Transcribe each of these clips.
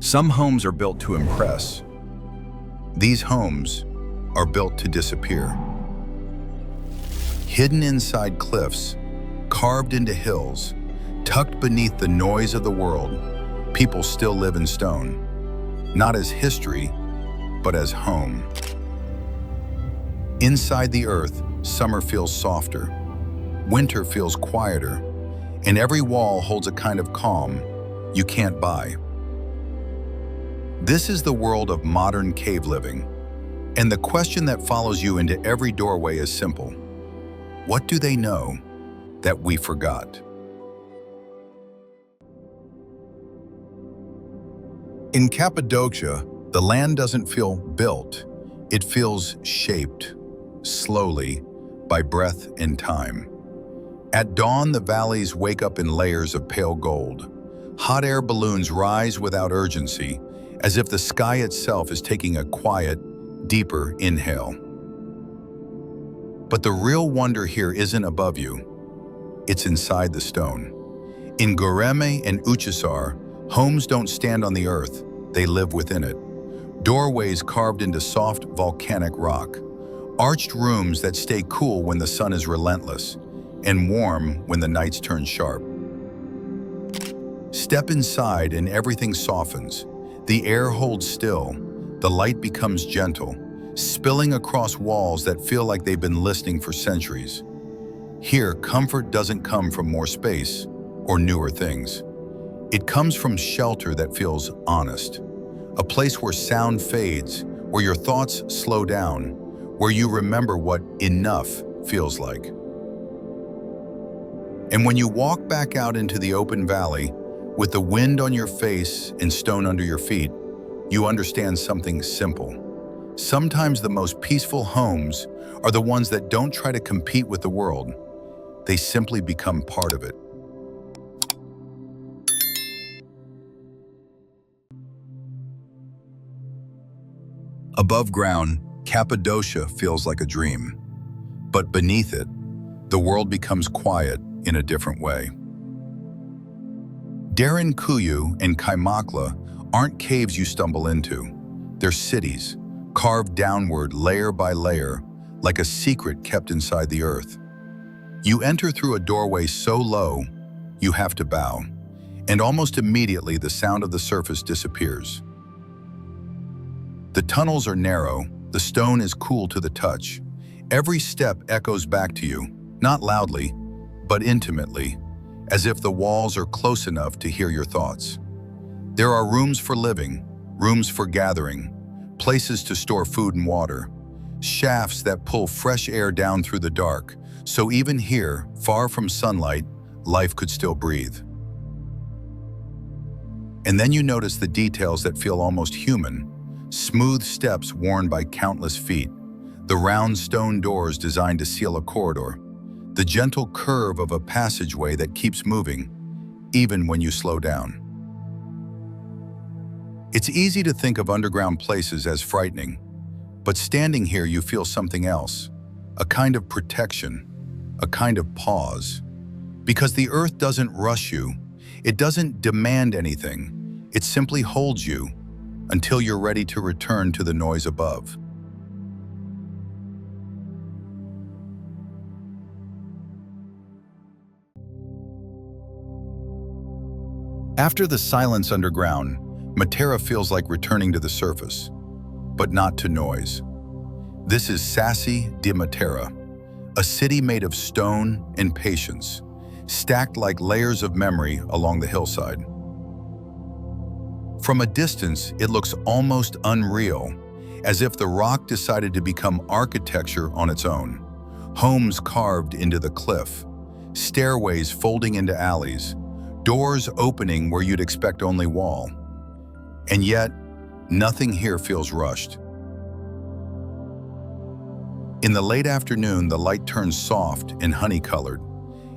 Some homes are built to impress. These homes are built to disappear. Hidden inside cliffs, carved into hills, tucked beneath the noise of the world, people still live in stone, not as history, but as home. Inside the earth, summer feels softer, winter feels quieter, and every wall holds a kind of calm you can't buy. This is the world of modern cave living, and the question that follows you into every doorway is simple. What do they know that we forgot? In Cappadocia, the land doesn't feel built, it feels shaped, slowly, by breath and time. At dawn, the valleys wake up in layers of pale gold. Hot air balloons rise without urgency, as if the sky itself is taking a quiet, deeper inhale. But the real wonder here isn't above you, it's inside the stone. In Göreme and Uçhisar, homes don't stand on the earth, they live within it. Doorways carved into soft volcanic rock, arched rooms that stay cool when the sun is relentless, and warm when the nights turn sharp. Step inside and everything softens. The air holds still, the light becomes gentle, spilling across walls that feel like they've been listening for centuries. Here, comfort doesn't come from more space or newer things. It comes from shelter that feels honest, a place where sound fades, where your thoughts slow down, where you remember what enough feels like. And when you walk back out into the open valley, with the wind on your face and stone under your feet, you understand something simple. Sometimes the most peaceful homes are the ones that don't try to compete with the world. They simply become part of it. Above ground, Cappadocia feels like a dream. But beneath it, the world becomes quiet in a different way. Derinkuyu and Kaymaklı aren't caves you stumble into. They're cities, carved downward layer by layer, like a secret kept inside the earth. You enter through a doorway so low, you have to bow, and almost immediately the sound of the surface disappears. The tunnels are narrow, the stone is cool to the touch. Every step echoes back to you, not loudly, but intimately, as if the walls are close enough to hear your thoughts. There are rooms for living, rooms for gathering, places to store food and water, shafts that pull fresh air down through the dark, so even here, far from sunlight, life could still breathe. And then you notice the details that feel almost human, smooth steps worn by countless feet, the round stone doors designed to seal a corridor, the gentle curve of a passageway that keeps moving, even when you slow down. It's easy to think of underground places as frightening, but standing here you feel something else, a kind of protection, a kind of pause. Because the earth doesn't rush you, it doesn't demand anything, it simply holds you until you're ready to return to the noise above. After the silence underground, Matera feels like returning to the surface, but not to noise. This is Sassi de Matera, a city made of stone and patience, stacked like layers of memory along the hillside. From a distance, it looks almost unreal, as if the rock decided to become architecture on its own. Homes carved into the cliff, stairways folding into alleys, doors opening where you'd expect only wall. And yet, nothing here feels rushed. In the late afternoon, the light turns soft and honey-colored,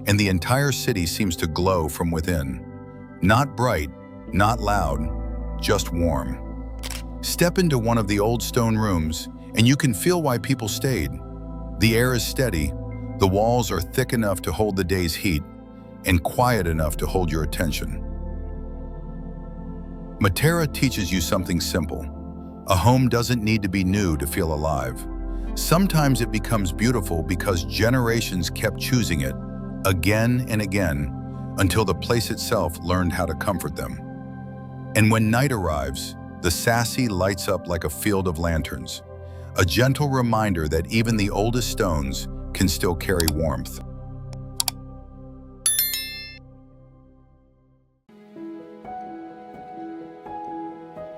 and the entire city seems to glow from within. Not bright, not loud, just warm. Step into one of the old stone rooms, and you can feel why people stayed. The air is steady, the walls are thick enough to hold the day's heat, and quiet enough to hold your attention. Matera teaches you something simple. A home doesn't need to be new to feel alive. Sometimes it becomes beautiful because generations kept choosing it again and again until the place itself learned how to comfort them. And when night arrives, the Sassi lights up like a field of lanterns, a gentle reminder that even the oldest stones can still carry warmth.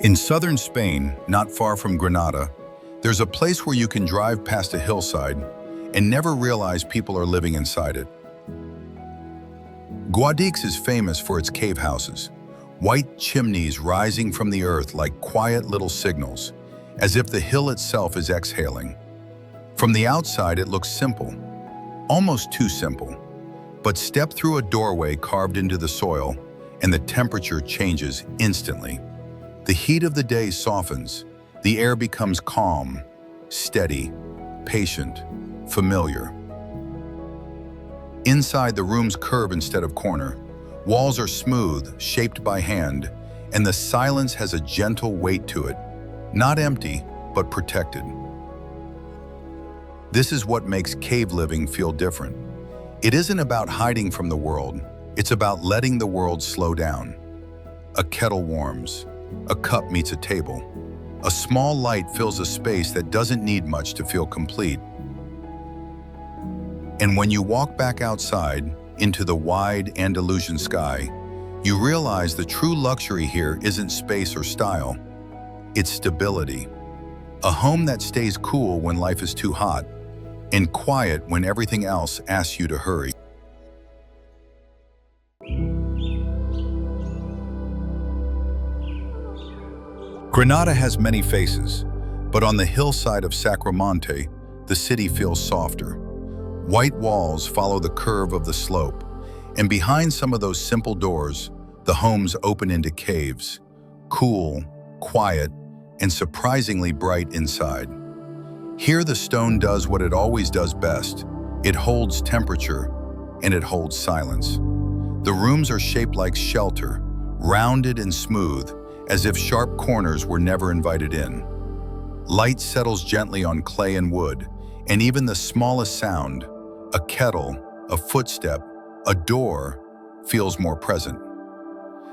In southern Spain, not far from Granada, there's a place where you can drive past a hillside and never realize people are living inside it. Guadix is famous for its cave houses, white chimneys rising from the earth like quiet little signals, as if the hill itself is exhaling. From the outside, it looks simple, almost too simple. But step through a doorway carved into the soil, and the temperature changes instantly. The heat of the day softens, the air becomes calm, steady, patient, familiar. Inside, the rooms curve instead of corner. Walls are smooth, shaped by hand, and the silence has a gentle weight to it. Not empty, but protected. This is what makes cave living feel different. It isn't about hiding from the world, it's about letting the world slow down. A kettle warms, a cup meets a table. A small light fills a space that doesn't need much to feel complete. And when you walk back outside, into the wide Andalusian sky, you realize the true luxury here isn't space or style, it's stability. A home that stays cool when life is too hot, and quiet when everything else asks you to hurry. Granada has many faces, but on the hillside of Sacromonte, the city feels softer. White walls follow the curve of the slope, and behind some of those simple doors, the homes open into caves, cool, quiet, and surprisingly bright inside. Here the stone does what it always does best. It holds temperature, and it holds silence. The rooms are shaped like shelter, rounded and smooth, as if sharp corners were never invited in. Light settles gently on clay and wood, and even the smallest sound, a kettle, a footstep, a door, feels more present.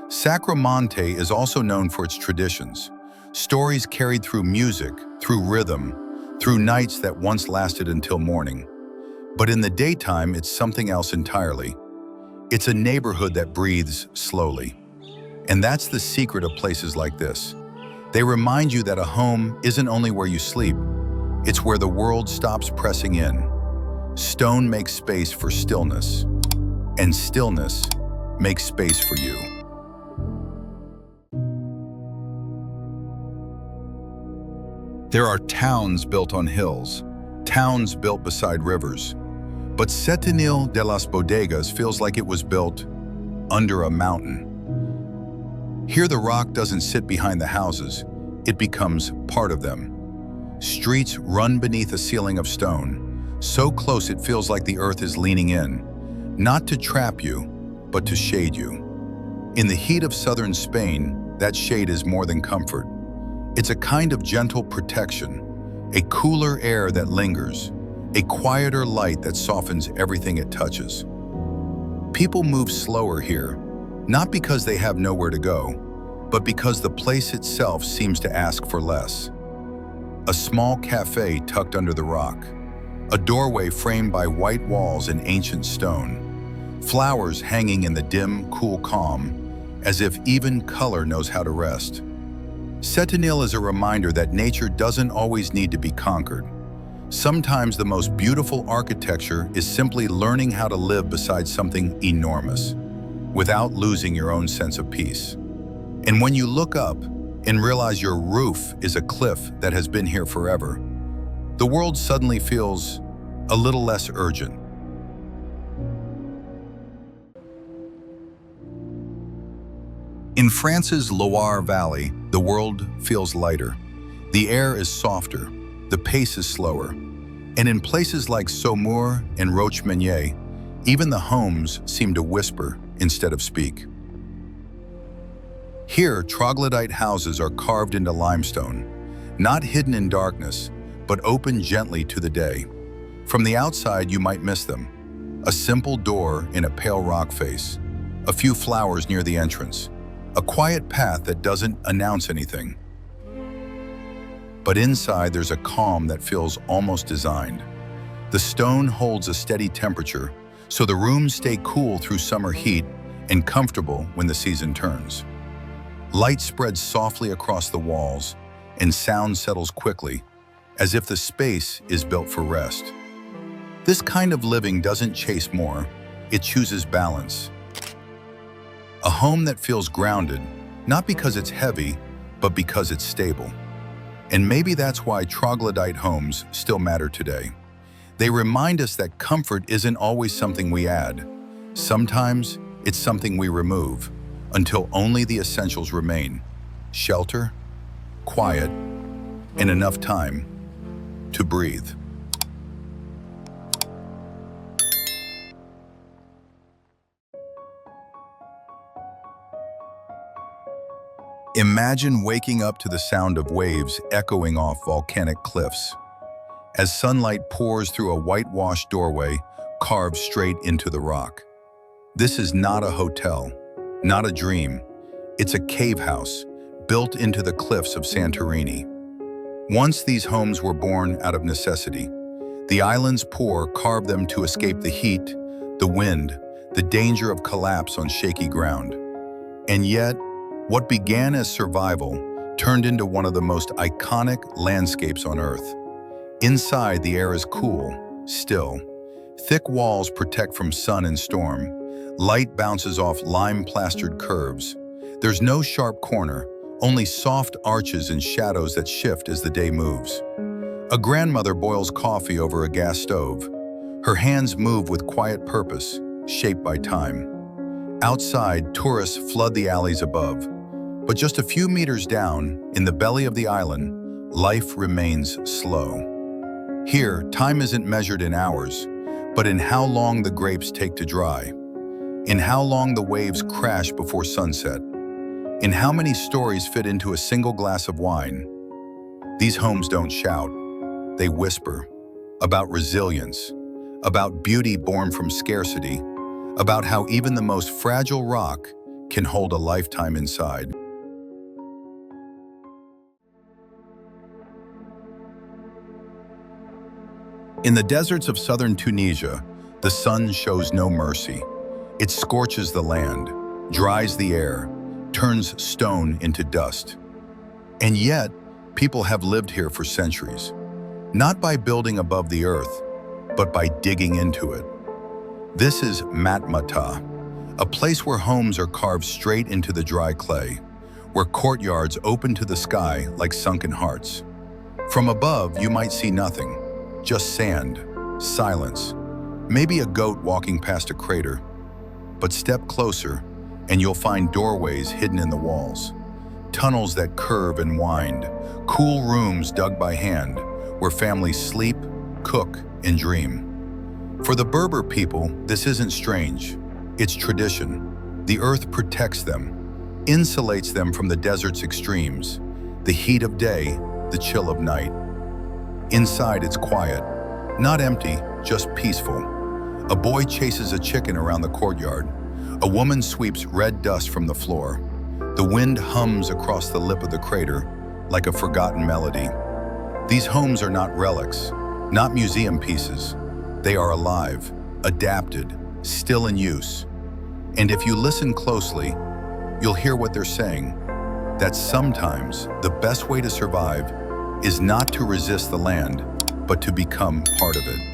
Sacromonte is also known for its traditions, stories carried through music, through rhythm, through nights that once lasted until morning. But in the daytime, it's something else entirely. It's a neighborhood that breathes slowly. And that's the secret of places like this. They remind you that a home isn't only where you sleep, it's where the world stops pressing in. Stone makes space for stillness, and stillness makes space for you. There are towns built on hills, towns built beside rivers, but Setenil de las Bodegas feels like it was built under a mountain. Here the rock doesn't sit behind the houses, it becomes part of them. Streets run beneath a ceiling of stone, so close it feels like the earth is leaning in, not to trap you, but to shade you. In the heat of southern Spain, that shade is more than comfort. It's a kind of gentle protection, a cooler air that lingers, a quieter light that softens everything it touches. People move slower here, not because they have nowhere to go, but because the place itself seems to ask for less. A small cafe tucked under the rock, a doorway framed by white walls and ancient stone, flowers hanging in the dim, cool calm, as if even color knows how to rest. Setenil is a reminder that nature doesn't always need to be conquered. Sometimes the most beautiful architecture is simply learning how to live beside something enormous, without losing your own sense of peace. And when you look up and realize your roof is a cliff that has been here forever, the world suddenly feels a little less urgent. In France's Loire Valley, the world feels lighter. The air is softer, the pace is slower. And in places like Saumur and Rochemenier, even the homes seem to whisper instead of speak. Here, troglodyte houses are carved into limestone, not hidden in darkness, but open gently to the day. From the outside, you might miss them. A simple door in a pale rock face, a few flowers near the entrance, a quiet path that doesn't announce anything. But inside, there's a calm that feels almost designed. The stone holds a steady temperature, so the rooms stay cool through summer heat and comfortable when the season turns. Light spreads softly across the walls, and sound settles quickly, as if the space is built for rest. This kind of living doesn't chase more, it chooses balance. A home that feels grounded, not because it's heavy, but because it's stable. And maybe that's why troglodyte homes still matter today. They remind us that comfort isn't always something we add. Sometimes it's something we remove, until only the essentials remain: shelter, quiet, and enough time to breathe. Imagine waking up to the sound of waves echoing off volcanic cliffs, as sunlight pours through a whitewashed doorway carved straight into the rock. This is not a hotel, not a dream. It's a cave house built into the cliffs of Santorini. Once these homes were born out of necessity. The island's poor carved them to escape the heat, the wind, the danger of collapse on shaky ground. And yet, what began as survival turned into one of the most iconic landscapes on Earth. Inside, the air is cool, still. Thick walls protect from sun and storm. Light bounces off lime-plastered curves. There's no sharp corner, only soft arches and shadows that shift as the day moves. A grandmother boils coffee over a gas stove. Her hands move with quiet purpose, shaped by time. Outside, tourists flood the alleys above. But just a few meters down, in the belly of the island, life remains slow. Here, time isn't measured in hours, but in how long the grapes take to dry, in how long the waves crash before sunset, in how many stories fit into a single glass of wine. These homes don't shout, they whisper about resilience, about beauty born from scarcity, about how even the most fragile rock can hold a lifetime inside. In the deserts of southern Tunisia, the sun shows no mercy. It scorches the land, dries the air, turns stone into dust. And yet, people have lived here for centuries, not by building above the earth, but by digging into it. This is Matmata, a place where homes are carved straight into the dry clay, where courtyards open to the sky like sunken hearts. From above, you might see nothing. Just sand, silence, maybe a goat walking past a crater. But step closer, and you'll find doorways hidden in the walls, tunnels that curve and wind, cool rooms dug by hand, where families sleep, cook, and dream. For the Berber people, this isn't strange. It's tradition. The earth protects them, insulates them from the desert's extremes, the heat of day, the chill of night. Inside, it's quiet, not empty, just peaceful. A boy chases a chicken around the courtyard. A woman sweeps red dust from the floor. The wind hums across the lip of the crater like a forgotten melody. These homes are not relics, not museum pieces. They are alive, adapted, still in use. And if you listen closely, you'll hear what they're saying, that sometimes the best way to survive is not to resist the land, but to become part of it.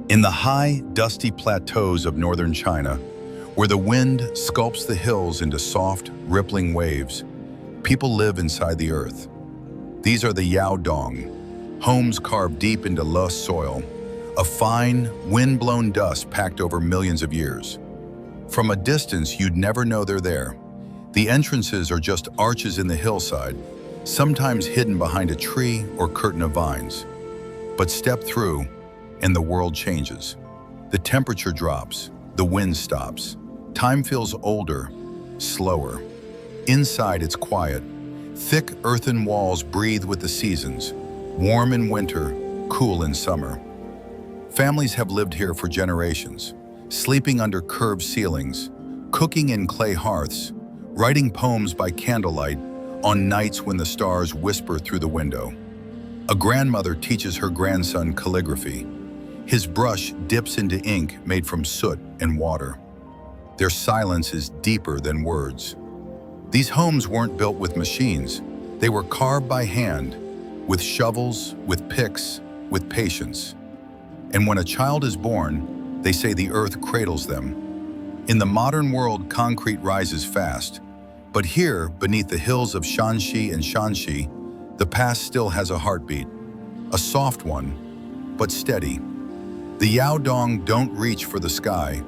In the high, dusty plateaus of northern China, where the wind sculpts the hills into soft, rippling waves, people live inside the earth. These are the Yaodong, homes carved deep into Loess soil, a fine, wind-blown dust packed over millions of years. From a distance, you'd never know they're there. The entrances are just arches in the hillside, sometimes hidden behind a tree or curtain of vines. But step through, and the world changes. The temperature drops, the wind stops. Time feels older, slower. Inside, it's quiet. Thick earthen walls breathe with the seasons, warm in winter, cool in summer. Families have lived here for generations, sleeping under curved ceilings, cooking in clay hearths, writing poems by candlelight on nights when the stars whisper through the window. A grandmother teaches her grandson calligraphy. His brush dips into ink made from soot and water. Their silence is deeper than words. These homes weren't built with machines. They were carved by hand, with shovels, with picks, with patience. And when a child is born, they say the earth cradles them. In the modern world, concrete rises fast. But here, beneath the hills of Shanxi and Shanxi, the past still has a heartbeat. A soft one, but steady. The Yaodong don't reach for the sky.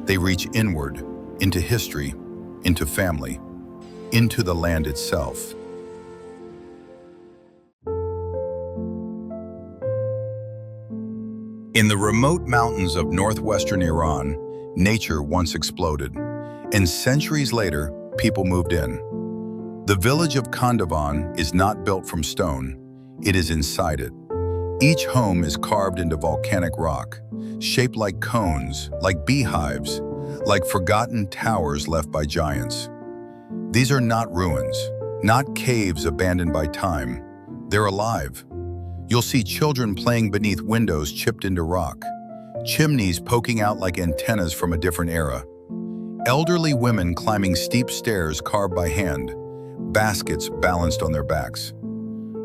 They reach inward, into history, into family, into the land itself. In the remote mountains of northwestern Iran, nature once exploded, and centuries later, people moved in. The village of Kandovan is not built from stone, it is inside it. Each home is carved into volcanic rock, shaped like cones, like beehives, like forgotten towers left by giants. These are not ruins, not caves abandoned by time. They're alive. You'll see children playing beneath windows chipped into rock, chimneys poking out like antennas from a different era, elderly women climbing steep stairs carved by hand, baskets balanced on their backs.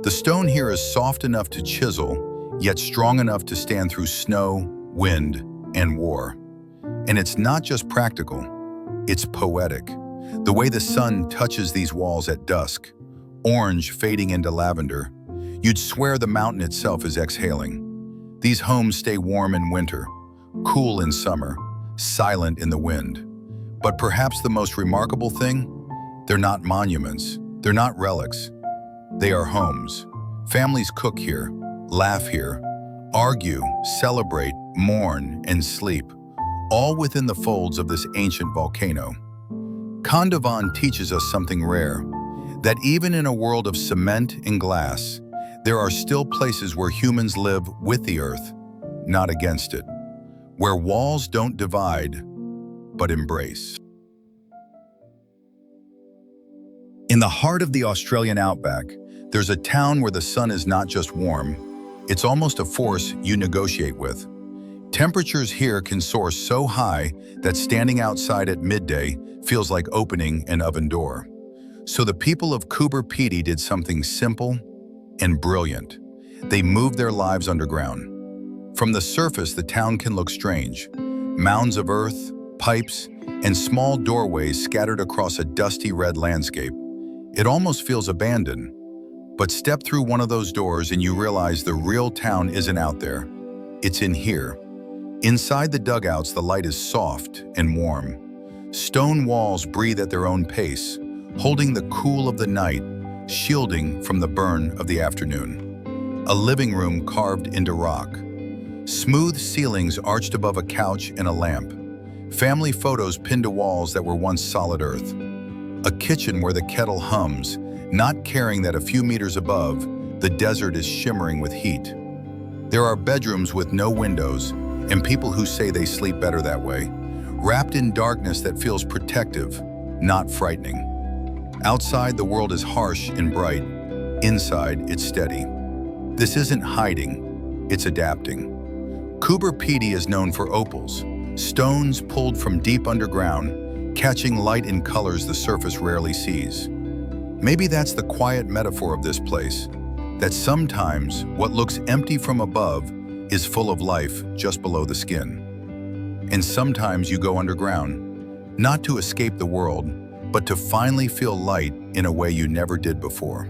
The stone here is soft enough to chisel, yet strong enough to stand through snow, wind, and war. And it's not just practical, it's poetic. The way the sun touches these walls at dusk, orange fading into lavender, you'd swear the mountain itself is exhaling. These homes stay warm in winter, cool in summer, silent in the wind. But perhaps the most remarkable thing? They're not monuments, they're not relics. They are homes. Families cook here, laugh here, argue, celebrate, mourn, and sleep, all within the folds of this ancient volcano. Kandovan teaches us something rare, that even in a world of cement and glass, there are still places where humans live with the earth, not against it, where walls don't divide, but embrace. In the heart of the Australian outback, there's a town where the sun is not just warm, it's almost a force you negotiate with. Temperatures here can soar so high that standing outside at midday feels like opening an oven door. So the people of Coober, Pedy did something simple and brilliant. They moved their lives underground. From the surface, the town can look strange. Mounds of earth, pipes, and small doorways scattered across a dusty red landscape. It almost feels abandoned. But step through one of those doors and you realize the real town isn't out there. It's in here. Inside the dugouts, the light is soft and warm. Stone walls breathe at their own pace, holding the cool of the night, shielding from the burn of the afternoon. A living room carved into rock. Smooth ceilings arched above a couch and a lamp. Family photos pinned to walls that were once solid earth. A kitchen where the kettle hums, not caring that a few meters above, the desert is shimmering with heat. There are bedrooms with no windows, and people who say they sleep better that way, wrapped in darkness that feels protective, not frightening. Outside, the world is harsh and bright. Inside, it's steady. This isn't hiding, it's adapting. Coober, Pedy is known for opals, stones pulled from deep underground, catching light in colors the surface rarely sees. Maybe that's the quiet metaphor of this place, that sometimes what looks empty from above is full of life just below the skin. And sometimes you go underground, not to escape the world, but to finally feel light in a way you never did before.